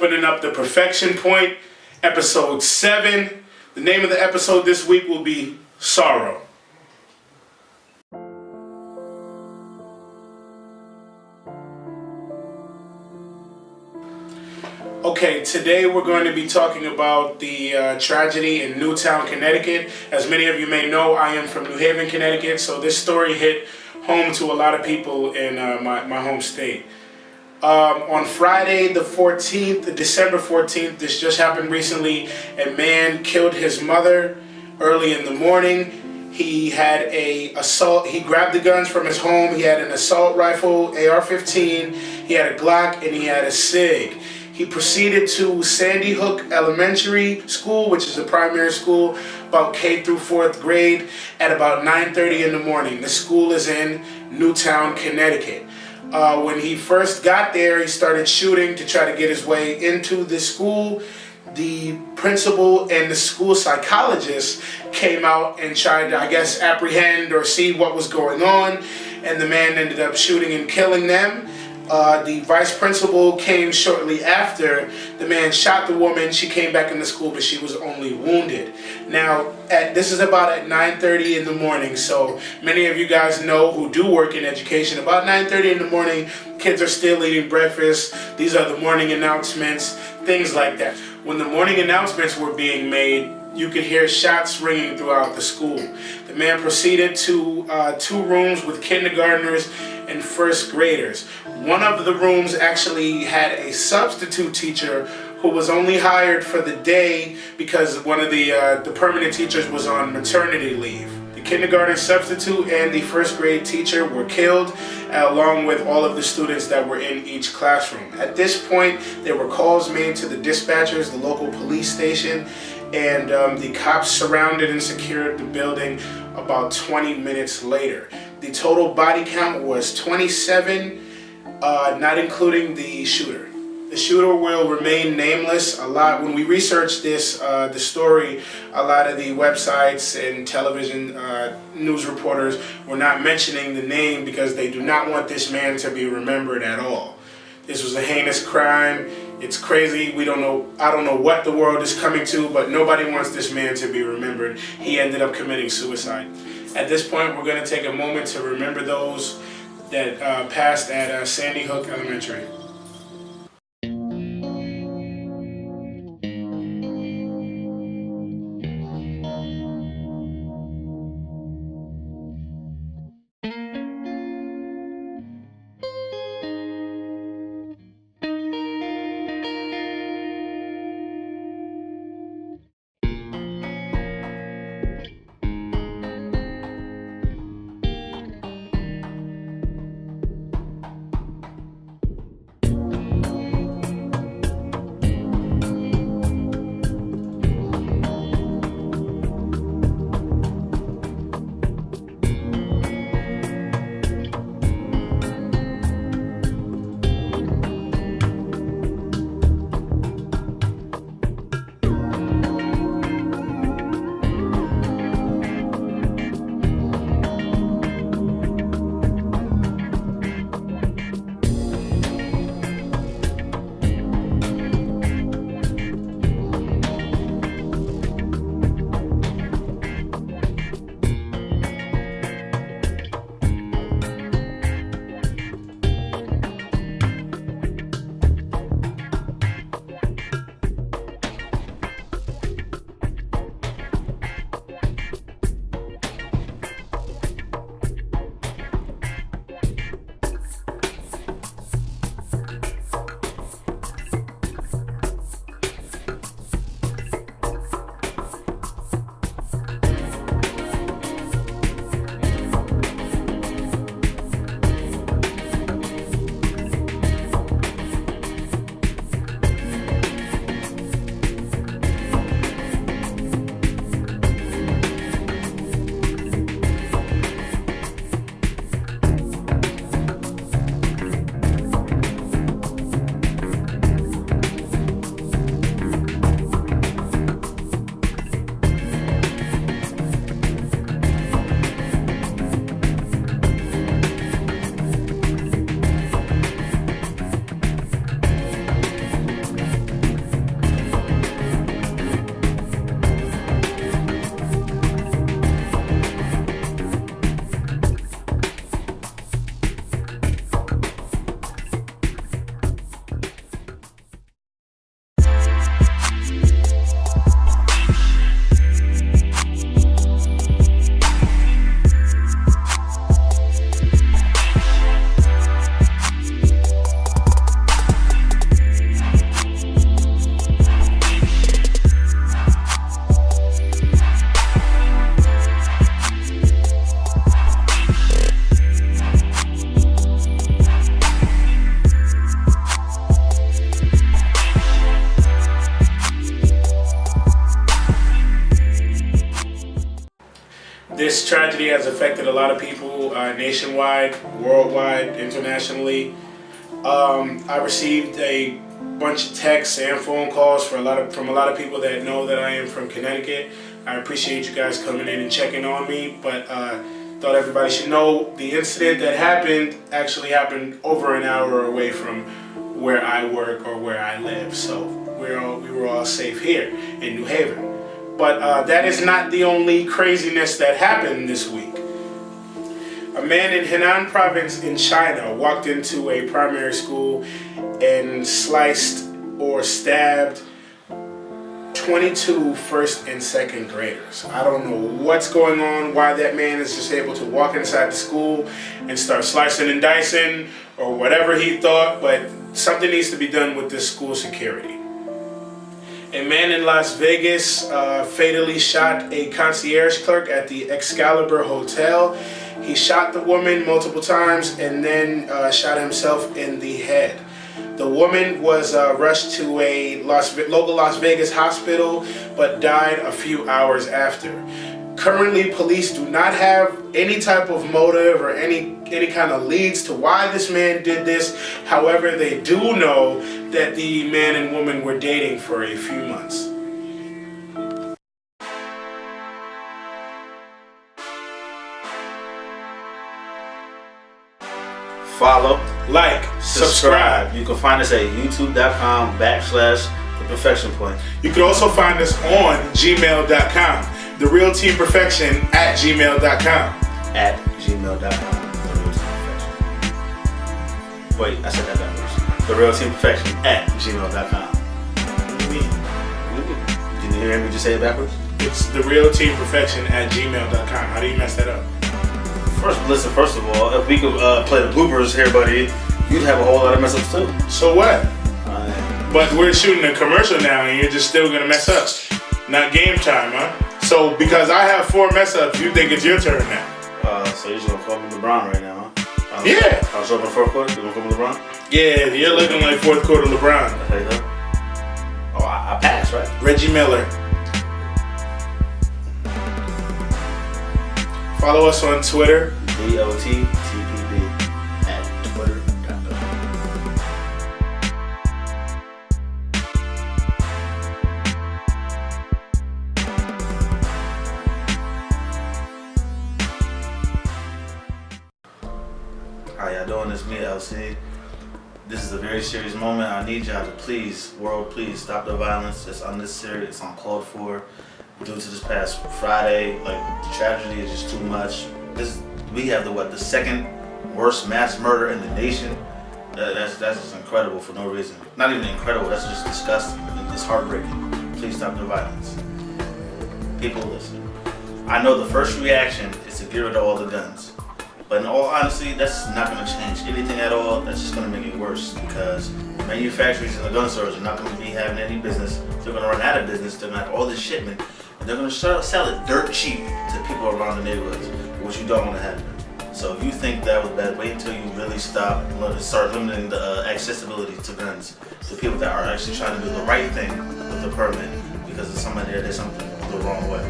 opening up the Perfection Point, episode 7. The name of the episode this week will be Sorrow. Okay, today we're going to be talking about the tragedy in Newtown, Connecticut. As many of you may know, I am from New Haven, Connecticut, so this story hit home to a lot of people in my home state. On Friday the 14th, December 14th, this just happened recently, a man killed his mother early in the morning. He had he grabbed the guns from his home. He had an assault rifle, AR-15, he had a Glock, and he had a SIG. He proceeded to Sandy Hook Elementary School, which is a primary school, about K through 4th grade, at about 9:30 in the morning. The school is in Newtown, Connecticut. When he first got there, he started shooting to try to get his way into the school. The principal and the school psychologist came out and tried to, I guess, apprehend or see what was going on, and the man ended up shooting and killing them. The vice principal came shortly after. The man shot the woman. She came back in the school, but she was only wounded. Now, this is about at 9:30 in the morning, so many of you guys know who do work in education. About 9:30 in the morning, kids are still eating breakfast. These are the morning announcements, things like that. When the morning announcements were being made, you could hear shots ringing throughout the school. The man proceeded to 2 rooms with kindergartners and first graders. One of the rooms actually had a substitute teacher who was only hired for the day because one of the permanent teachers was on maternity leave. The kindergarten substitute and the first grade teacher were killed, along with all of the students that were in each classroom. At this point, there were calls made to the dispatchers, the local police station, and the cops surrounded and secured the building about 20 minutes later. The total body count was 27, not including the shooter. The shooter will remain nameless. When we researched this, the story, a lot of the websites and television news reporters were not mentioning the name because they do not want this man to be remembered at all. This was a heinous crime. It's crazy. I don't know what the world is coming to, but nobody wants this man to be remembered. He ended up committing suicide. At this point, we're going to take a moment to remember those that passed at Sandy Hook Elementary. This tragedy has affected a lot of people nationwide, worldwide, internationally. I received a bunch of texts and phone calls from a lot of people that know that I am from Connecticut. I appreciate you guys coming in and checking on me, but thought everybody should know the incident that happened actually happened over an hour away from where I work or where I live. So we were all safe here in New Haven. But that is not the only craziness that happened this week. A man in Hainan province in China walked into a primary school and sliced or stabbed 22 first and second graders. I don't know what's going on, why that man is just able to walk inside the school and start slicing and dicing or whatever he thought, but something needs to be done with this school security. A man in Las Vegas fatally shot a concierge clerk at the Excalibur Hotel. He shot the woman multiple times and then shot himself in the head. The woman was rushed to a local Las Vegas hospital, but died a few hours after. Currently, police do not have any type of motive or any kind of leads to why this man did this. However, they do know that the man and woman were dating for a few months. Follow, like, subscribe. You can find us at youtube.com/The Perfection Point. You can also find us on gmail.com. TheRealTeamPerfection@gmail.com. At gmail.com. The Real Team Perfection. Wait, I said that backwards. TheRealTeamPerfection@gmail.com. You mean? Didn't you hear me just say it backwards? It's TheRealTeamPerfection@gmail.com. How do you mess that up? First of all, if we could play the bloopers here, buddy, you'd have a whole lot of mess ups too. So what? But we're shooting a commercial now and you're just still gonna mess up. Not game time, huh? So because I have 4 mess ups, you think it's your turn now? So you're just gonna call me LeBron right now, huh? Yeah. I was open the 4th quarter. You gonna call me LeBron? Yeah, you're looking like 4th quarter LeBron. Okay, huh? Oh, I passed, right? Reggie Miller. Follow us on Twitter. DOTTPB at twitter.com. How y'all doing? It's me, LC. This is a very serious moment. I need y'all to please, world, please stop the violence. It's unnecessary. It's uncalled for. Due to this past Friday, like the tragedy is just too much. We have the second worst mass murder in the nation. That's just incredible for no reason. Not even incredible. That's just disgusting. It's heartbreaking. Please stop the violence. People, listen. I know the first reaction is to get rid of all the guns, but in all honesty, that's not going to change anything at all. That's just going to make it worse because manufacturers and the gun stores are not going to be having any business. They're going to run out of business. They're going to have all this shipment. And they're going to sell it dirt cheap to people around the neighborhoods, which you don't want to happen. So if you think that was bad, wait until you really start limiting the accessibility to guns to people that are actually trying to do the right thing with the permit because of somebody that did something the wrong way.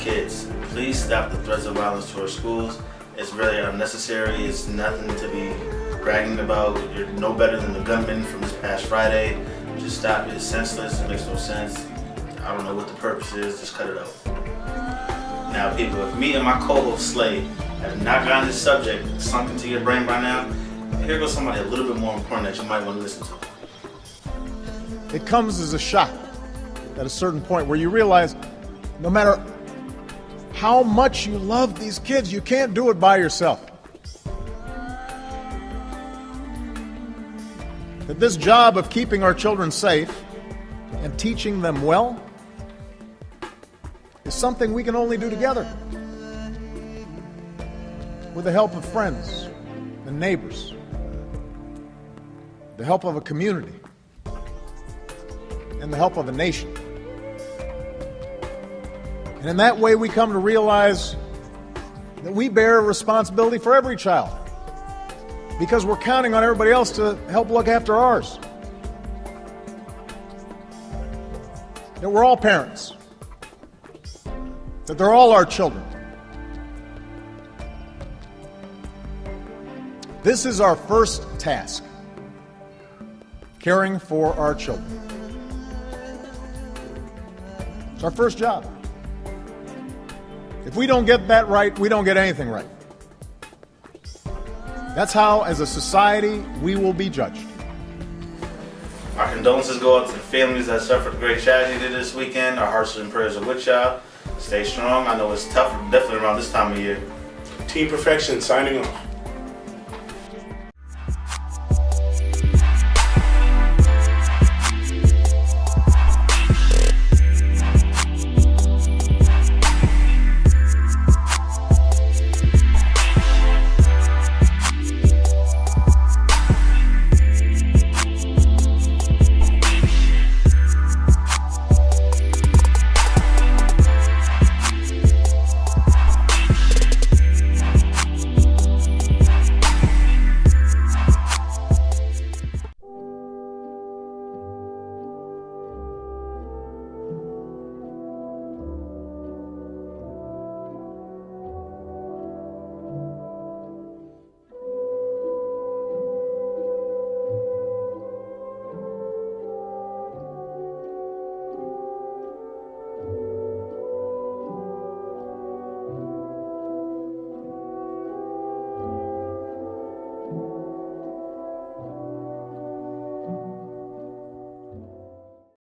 Kids, please stop the threats of violence to our schools. It's really unnecessary. It's nothing to be bragging about. You're no better than the gunman from this past Friday. Just stop it. It's senseless. It makes no sense. I don't know what the purpose is, just cut it out. Now people, if me and my co-host Slade have not gotten this subject sunk into your brain by now, here goes somebody a little bit more important that you might want to listen to. It comes as a shock at a certain point where you realize no matter how much you love these kids, you can't do it by yourself. That this job of keeping our children safe and teaching them well is something we can only do together with the help of friends and neighbors, the help of a community, and the help of a nation. And in that way, we come to realize that we bear a responsibility for every child because we're counting on everybody else to help look after ours. That we're all parents, that they're all our children, This is our first task, caring for our children. It's our first job. If we don't get that right, we don't get anything right. That's how, as a society, we will be judged. Our condolences go out to the families that suffered a great tragedy this weekend. Our hearts and prayers are with y'all. Stay strong. I know it's tough, definitely around this time of year. Team Perfection signing off.